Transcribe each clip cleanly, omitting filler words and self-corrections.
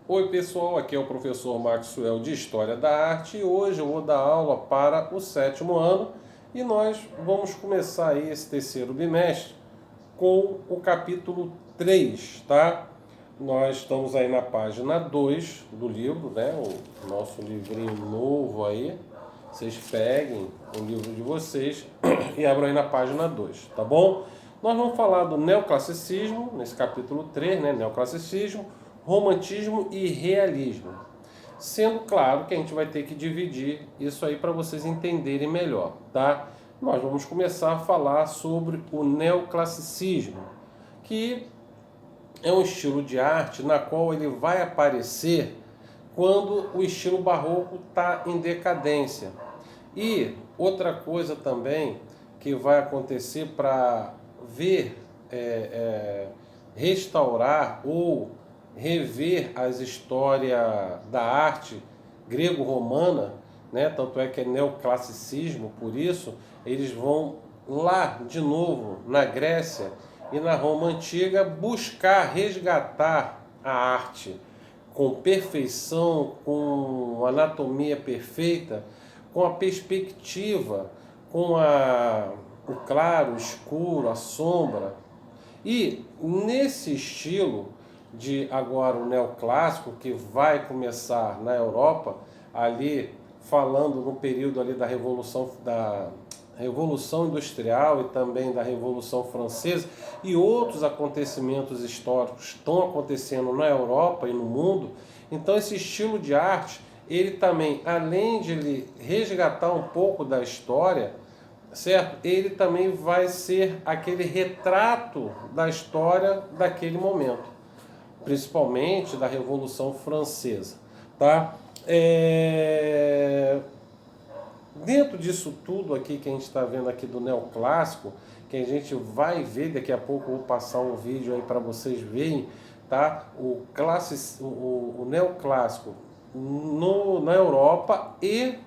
Oi pessoal, aqui é o professor Maxwell de História da Arte e hoje eu vou dar aula para o sétimo ano e nós vamos começar aí esse terceiro bimestre com o capítulo 3, tá? Nós estamos aí na página 2 do livro, né? O nosso livrinho novo aí. Vocês peguem o livro de vocês e abram aí na página 2, tá bom? Nós vamos falar do neoclassicismo, nesse capítulo 3, né? Neoclassicismo, romantismo e realismo. Sendo claro que a gente vai ter que dividir isso aí para vocês entenderem melhor, tá? Nós vamos começar a falar sobre o neoclassicismo, que é um estilo de arte na qual ele vai aparecer quando o estilo barroco está em decadência. E outra coisa também que vai acontecer para ver, restaurar ou rever as histórias da arte grego-romana, né? Tanto é que é neoclassicismo, por isso eles vão lá de novo na Grécia e na Roma antiga buscar resgatar a arte com perfeição, com anatomia perfeita, com a perspectiva, com o claro, o escuro, a sombra. E nesse estilo de agora o neoclássico, que vai começar na Europa, ali falando no período ali da Revolução Industrial e também da Revolução Francesa e outros acontecimentos históricos estão acontecendo na Europa e no mundo. Então esse estilo de arte, ele também, além de ele resgatar um pouco da história, certo? Ele também vai ser aquele retrato da história daquele momento, principalmente da Revolução Francesa, tá? Dentro disso tudo aqui que a gente está vendo aqui do neoclássico, que a gente vai ver daqui a pouco, eu vou passar um vídeo aí para vocês verem, tá? O neoclássico na Europa e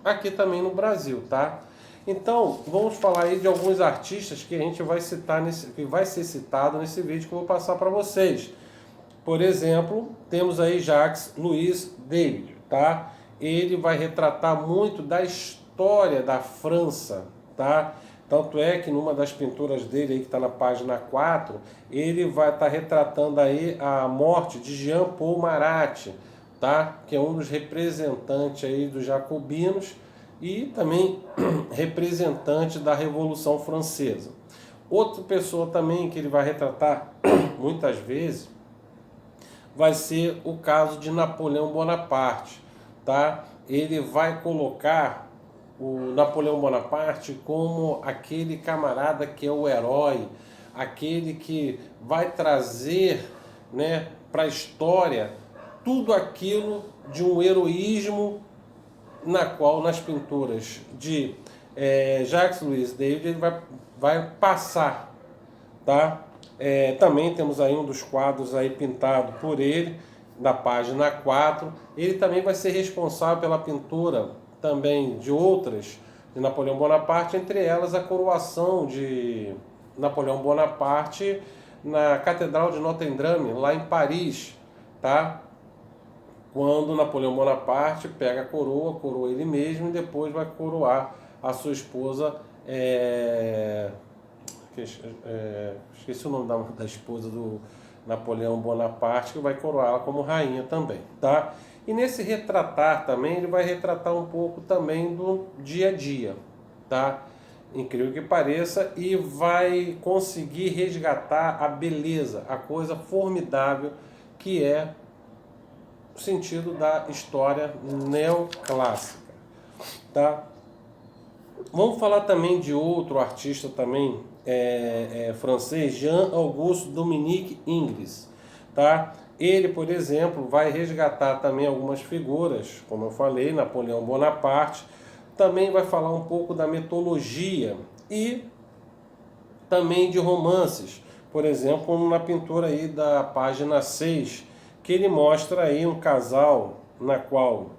aqui também no Brasil, tá? Então, vamos falar aí de alguns artistas que a gente vai citar que vai ser citado nesse vídeo que eu vou passar para vocês. Por exemplo, temos aí Jacques-Louis David, tá? Ele vai retratar muito da história da França, tá? Tanto é que numa das pinturas dele aí que está na página 4, ele vai estar retratando aí a morte de Jean Paul Marat, tá? Que é um dos representantes aí dos jacobinos e também representante da Revolução Francesa. Outra pessoa também que ele vai retratar muitas vezes vai ser o caso de Napoleão Bonaparte, tá? Ele vai colocar o Napoleão Bonaparte como aquele camarada que é o herói, aquele que vai trazer, né, para a história tudo aquilo de um heroísmo na qual nas pinturas de Jacques-Louis David ele vai passar, tá? Também temos aí um dos quadros aí pintado por ele, na página 4. Ele também vai ser responsável pela pintura também de outras de Napoleão Bonaparte, entre elas a coroação de Napoleão Bonaparte na Catedral de Notre-Dame, lá em Paris, tá? Quando Napoleão Bonaparte pega a coroa ele mesmo e depois vai coroar a sua esposa, esqueci o nome da esposa do Napoleão Bonaparte, que vai coroá-la como rainha também, tá? E nesse retratar também, ele vai retratar um pouco também do dia a dia, tá? Incrível que pareça, e vai conseguir resgatar a beleza, a coisa formidável que é o sentido da história neoclássica, tá? Vamos falar também de outro artista também francês, Jean-Auguste Dominique Ingres, tá? Ele, por exemplo, vai resgatar também algumas figuras, como eu falei, Napoleão Bonaparte, também vai falar um pouco da mitologia e também de romances, por exemplo, na pintura aí da página 6, que ele mostra aí um casal na qual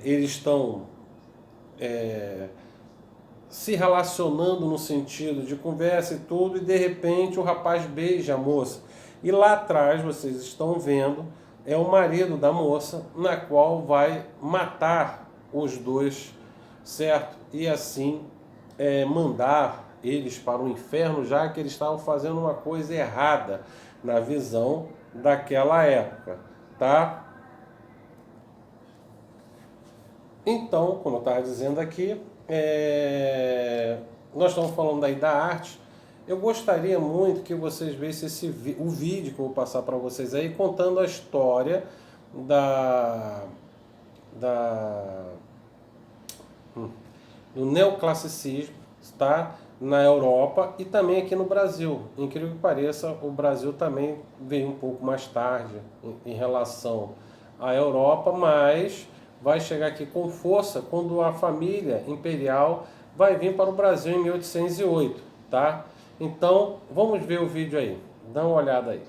eles estão se relacionando no sentido de conversa e tudo, e de repente o rapaz beija a moça. E lá atrás vocês estão vendo, é o marido da moça, na qual vai matar os dois, certo? E assim mandar eles para o inferno, já que eles estavam fazendo uma coisa errada na visão daquela época, tá? Então, como eu estava dizendo aqui, nós estamos falando aí da arte. Eu gostaria muito que vocês vissem o vídeo que eu vou passar para vocês aí, contando a história da, da, do neoclassicismo, tá? Na Europa e também aqui no Brasil. Incrível que pareça, o Brasil também veio um pouco mais tarde em relação à Europa, mas vai chegar aqui com força quando a família imperial vai vir para o Brasil em 1808, tá? Então, vamos ver o vídeo aí. Dá uma olhada aí.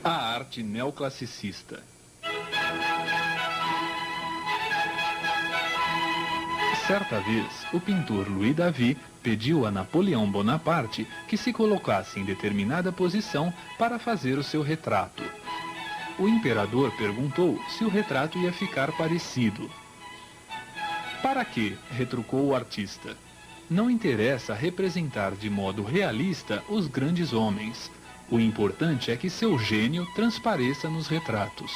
A arte neoclassicista. Certa vez, o pintor Louis David pediu a Napoleão Bonaparte que se colocasse em determinada posição para fazer o seu retrato. O imperador perguntou se o retrato ia ficar parecido. Para quê? Retrucou o artista. Não interessa representar de modo realista os grandes homens. O importante é que seu gênio transpareça nos retratos.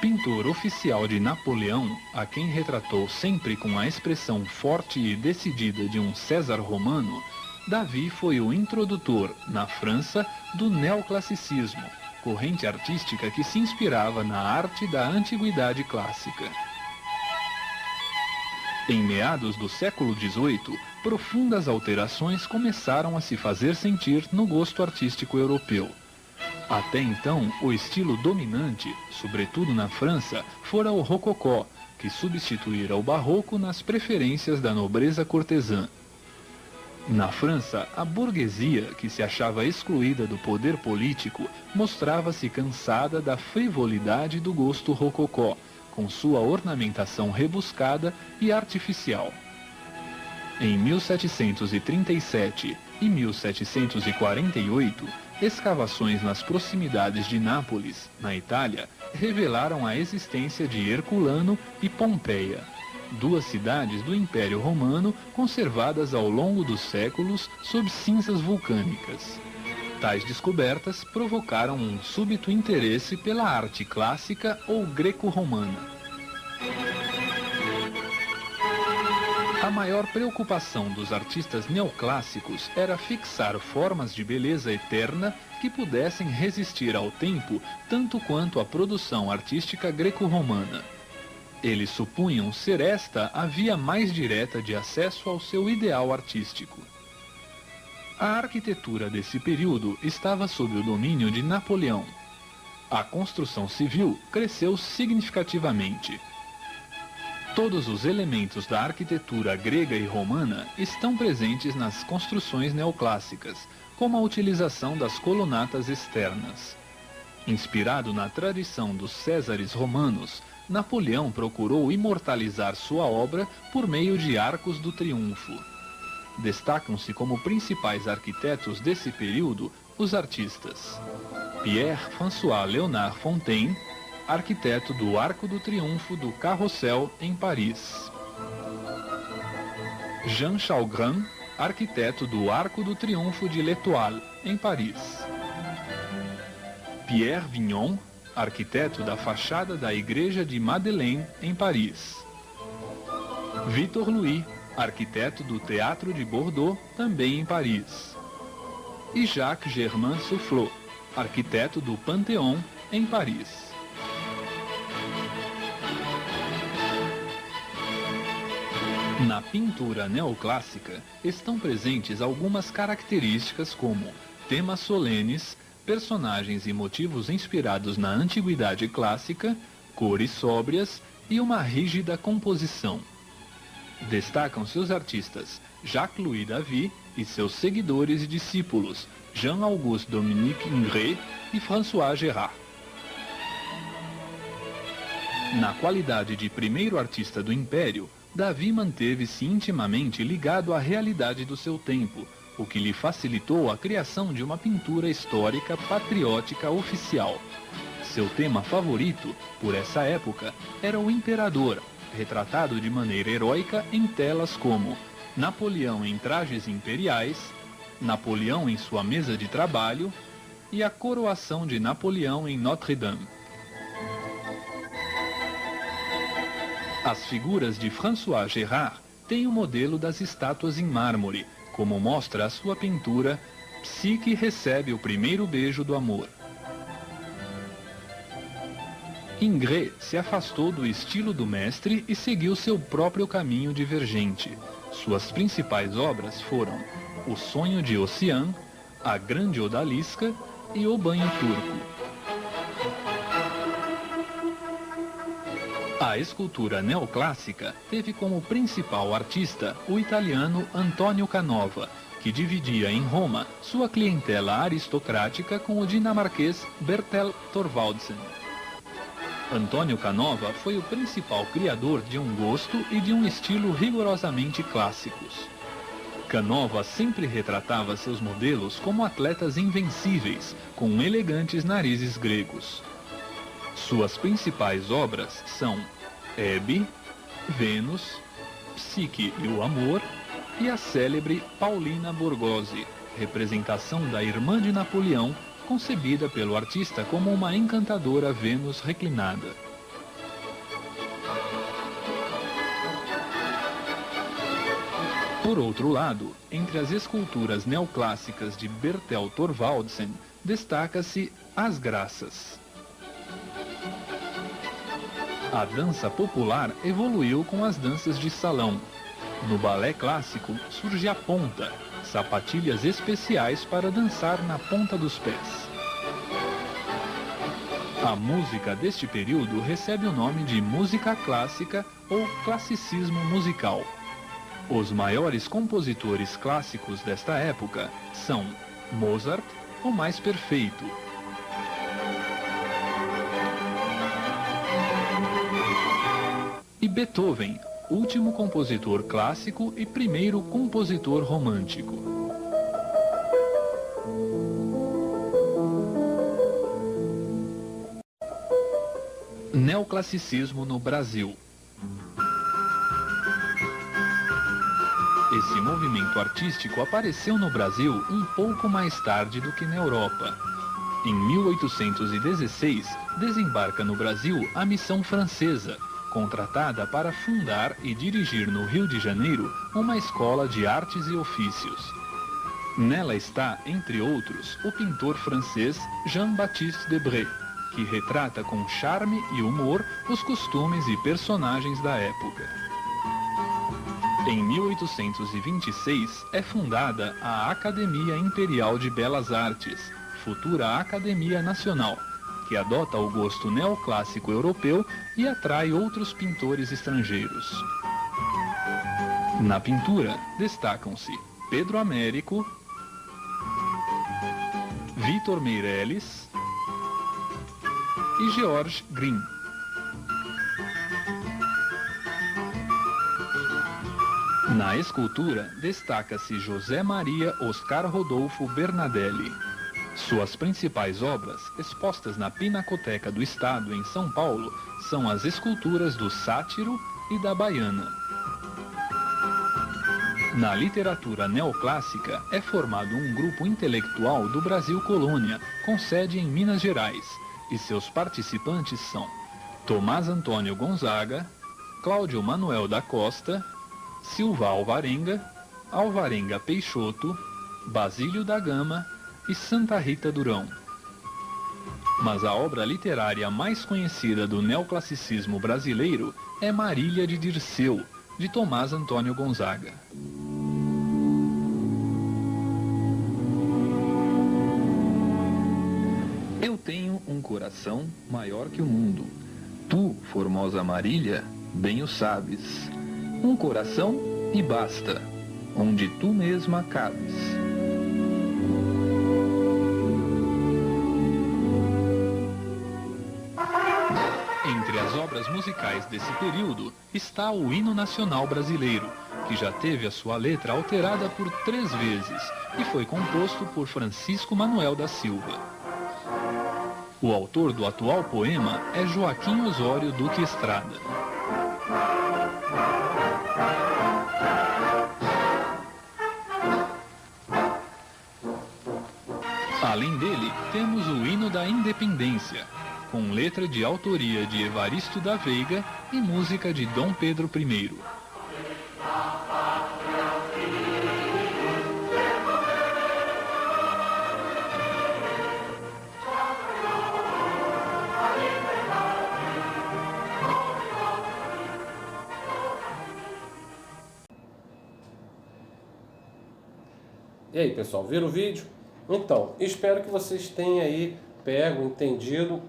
Pintor oficial de Napoleão, a quem retratou sempre com a expressão forte e decidida de um César romano, David foi o introdutor, na França, do neoclassicismo, corrente artística que se inspirava na arte da antiguidade clássica. Em meados do século XVIII, profundas alterações começaram a se fazer sentir no gosto artístico europeu. Até então, o estilo dominante, sobretudo na França, fora o rococó, que substituíra o barroco nas preferências da nobreza cortesã. Na França, a burguesia, que se achava excluída do poder político, mostrava-se cansada da frivolidade do gosto rococó, com sua ornamentação rebuscada e artificial. Em 1737 e 1748, escavações nas proximidades de Nápoles, na Itália, revelaram a existência de Herculano e Pompeia, duas cidades do Império Romano conservadas ao longo dos séculos sob cinzas vulcânicas. Tais descobertas provocaram um súbito interesse pela arte clássica ou greco-romana. A maior preocupação dos artistas neoclássicos era fixar formas de beleza eterna que pudessem resistir ao tempo tanto quanto a produção artística greco-romana. Eles supunham ser esta a via mais direta de acesso ao seu ideal artístico. A arquitetura desse período estava sob o domínio de Napoleão. A construção civil cresceu significativamente. Todos os elementos da arquitetura grega e romana estão presentes nas construções neoclássicas, como a utilização das colunatas externas. Inspirado na tradição dos Césares romanos, Napoleão procurou imortalizar sua obra por meio de arcos do triunfo. Destacam-se como principais arquitetos desse período os artistas Pierre-François Léonard Fontaine, arquiteto do Arco do Triunfo do Carrossel, em Paris. Jean Chalgrin, arquiteto do Arco do Triunfo de l'Étoile, em Paris. Pierre Vignon, arquiteto da fachada da Igreja de Madeleine, em Paris. Victor Louis, arquiteto do Teatro de Bordeaux, também em Paris. E Jacques Germain Soufflot, arquiteto do Panthéon, em Paris. Na pintura neoclássica estão presentes algumas características como temas solenes, personagens e motivos inspirados na antiguidade clássica, cores sóbrias e uma rígida composição. Destacam-se os artistas Jacques-Louis David e seus seguidores e discípulos Jean-Auguste Dominique Ingres e François Gérard. Na qualidade de primeiro artista do Império, David manteve-se intimamente ligado à realidade do seu tempo, o que lhe facilitou a criação de uma pintura histórica patriótica oficial. Seu tema favorito, por essa época, era o imperador, retratado de maneira heróica em telas como Napoleão em trajes imperiais, Napoleão em sua mesa de trabalho e a coroação de Napoleão em Notre-Dame. As figuras de François Gérard têm o modelo das estátuas em mármore, como mostra a sua pintura Psique recebe o primeiro beijo do amor. Ingres se afastou do estilo do mestre e seguiu seu próprio caminho divergente. Suas principais obras foram O Sonho de Ossian, A Grande Odalisca e O Banho Turco. A escultura neoclássica teve como principal artista o italiano Antonio Canova, que dividia em Roma sua clientela aristocrática com o dinamarquês Bertel Thorvaldsen. Antonio Canova foi o principal criador de um gosto e de um estilo rigorosamente clássicos. Canova sempre retratava seus modelos como atletas invencíveis, com elegantes narizes gregos. Suas principais obras são Hebe, Vênus, Psique e o Amor e a célebre Paulina Borghese, representação da irmã de Napoleão, concebida pelo artista como uma encantadora Vênus reclinada. Por outro lado, entre as esculturas neoclássicas de Bertel Thorvaldsen, destaca-se As Graças. A dança popular evoluiu com as danças de salão. No balé clássico surge a ponta, sapatilhas especiais para dançar na ponta dos pés. A música deste período recebe o nome de música clássica ou classicismo musical. Os maiores compositores clássicos desta época são Mozart, o mais perfeito, e Beethoven, último compositor clássico e primeiro compositor romântico. Neoclassicismo no Brasil. Esse movimento artístico apareceu no Brasil um pouco mais tarde do que na Europa. Em 1816, desembarca no Brasil a missão francesa, contratada para fundar e dirigir no Rio de Janeiro uma escola de artes e ofícios. Nela está, entre outros, o pintor francês Jean-Baptiste Debré, que retrata com charme e humor os costumes e personagens da época. Em 1826 é fundada a Academia Imperial de Belas Artes, futura Academia Nacional, que adota o gosto neoclássico europeu e atrai outros pintores estrangeiros. Na pintura destacam-se Pedro Américo, Vitor Meirelles e George Green. Na escultura destaca-se José Maria Oscar Rodolfo Bernadelli. Suas principais obras, expostas na Pinacoteca do Estado em São Paulo, são as esculturas do Sátiro e da Baiana. Na literatura neoclássica é formado um grupo intelectual do Brasil Colônia, com sede em Minas Gerais, e seus participantes são Tomás Antônio Gonzaga, Cláudio Manuel da Costa, Silva Alvarenga, Alvarenga Peixoto, Basílio da Gama e Santa Rita Durão. Mas a obra literária mais conhecida do neoclassicismo brasileiro é Marília de Dirceu, de Tomás Antônio Gonzaga. Eu tenho um coração maior que o mundo. Tu, formosa Marília, bem o sabes. Um coração e basta, onde tu mesma cabes. Entre as obras musicais desse período está o Hino Nacional Brasileiro, que e já teve a sua letra alterada por 3 vezes e foi composto por Francisco Manuel da Silva. O autor do atual poema é Joaquim Osório Duque Estrada. Além dele, temos o Hino da Independência, com letra de autoria de Evaristo da Veiga e música de Dom Pedro I. E aí, pessoal, viram o vídeo? Então, espero que vocês tenham aí pego, entendido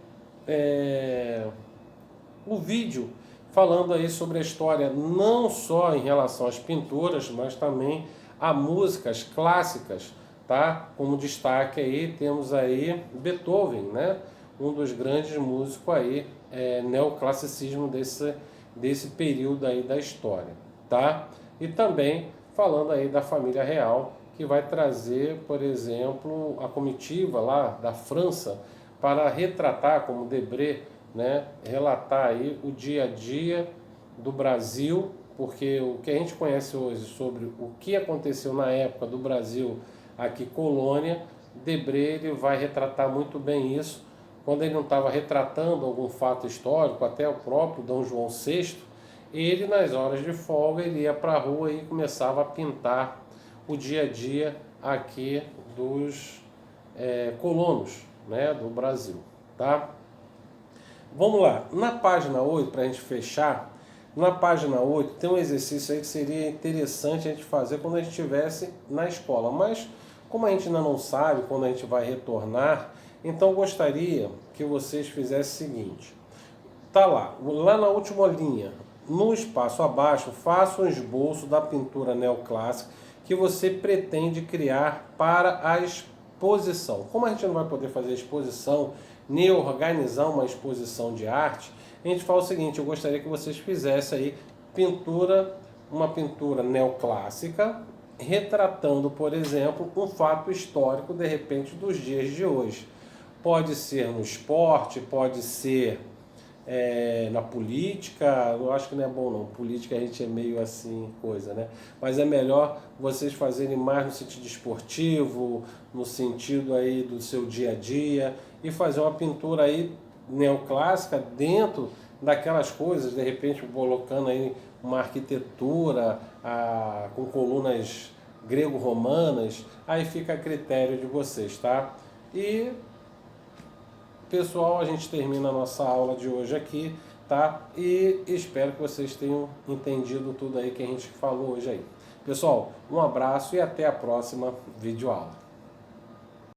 o vídeo falando aí sobre a história não só em relação às pinturas, mas também a músicas clássicas, tá? Como destaque aí temos aí Beethoven, né? Um dos grandes músicos aí, neoclassicismo desse período aí da história, tá? E também falando aí da família real, que vai trazer, por exemplo, a comitiva lá da França para retratar, como Debré, né, relatar aí o dia a dia do Brasil, porque o que a gente conhece hoje sobre o que aconteceu na época do Brasil aqui colônia, Debré ele vai retratar muito bem isso, quando ele não estava retratando algum fato histórico, até o próprio Dom João VI, ele nas horas de folga ele ia para a rua e começava a pintar o dia a dia aqui dos colonos, né, do Brasil, tá? Vamos lá, na página 8, para a gente fechar, na página 8 tem um exercício aí que seria interessante a gente fazer quando a gente estivesse na escola, mas como a gente ainda não sabe quando a gente vai retornar, então eu gostaria que vocês fizessem o seguinte, tá lá na última linha, no espaço abaixo, faça um esboço da pintura neoclássica que você pretende criar para a exposição. Como a gente não vai poder fazer exposição, nem organizar uma exposição de arte, a gente fala o seguinte, eu gostaria que vocês fizessem aí uma pintura neoclássica, retratando, por exemplo, um fato histórico, de repente, dos dias de hoje. Pode ser no esporte, pode ser na política, eu acho que não é bom não, política a gente é meio assim, coisa, né? Mas é melhor vocês fazerem mais no sentido esportivo, no sentido aí do seu dia a dia, e fazer uma pintura aí neoclássica dentro daquelas coisas, de repente colocando aí uma arquitetura com colunas grego-romanas, aí fica a critério de vocês, tá? E pessoal, a gente termina a nossa aula de hoje aqui, tá? E espero que vocês tenham entendido tudo aí que a gente falou hoje aí. Pessoal, um abraço e até a próxima videoaula.